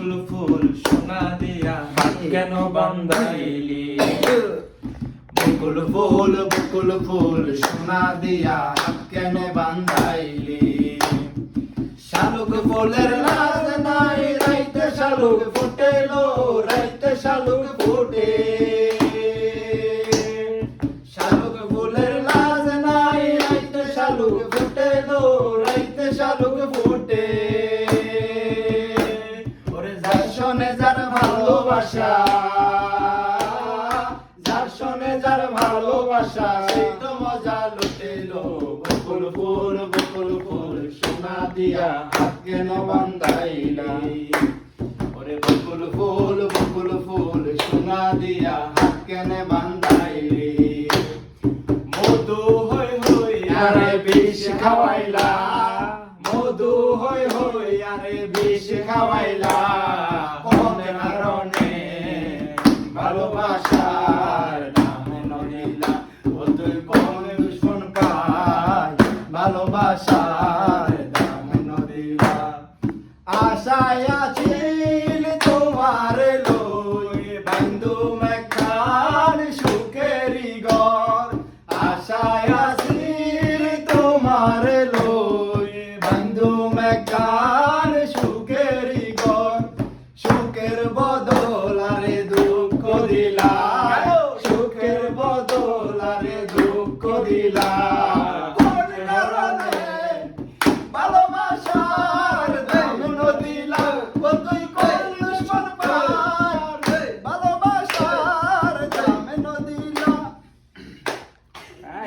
বকুল ফুল সোনা দিয়া হাত কেন বান্ধাইলি? বকুল ফুল সোনা দিয়া হাত কেন বান্ধাইলি? শালুক ফুলের লাজ নাই, রাইতে শালুক ফুটে লো, রাইতে শালুক ফুটে। শালুক ফুলের লাজ নাই, রাইতে শালুক ফুটে লো, রাইতে শালুক ফুটে। ওরে যার শোনে যার ভালোবাসা, যার শোনে যার ভালোবাসা, সেই তো মজা লুটেলো। বকুল ফুল সোনা দিয়া হাত কেন বান্ধাইলি? ওরে বকুল ফুল সোনা দিয়া হাত কেন বান্ধাইলি? মধু হই হই আরে বিষ খাওয়াইলা, মধু হই হই আরে বিষ খাওয়াইলা। কোন কারণে ভালোবাসার নাম নইলা? ও তুই কোন দুশ্মন পাই ভালোবাসার নাম নইলা? আশায় আছি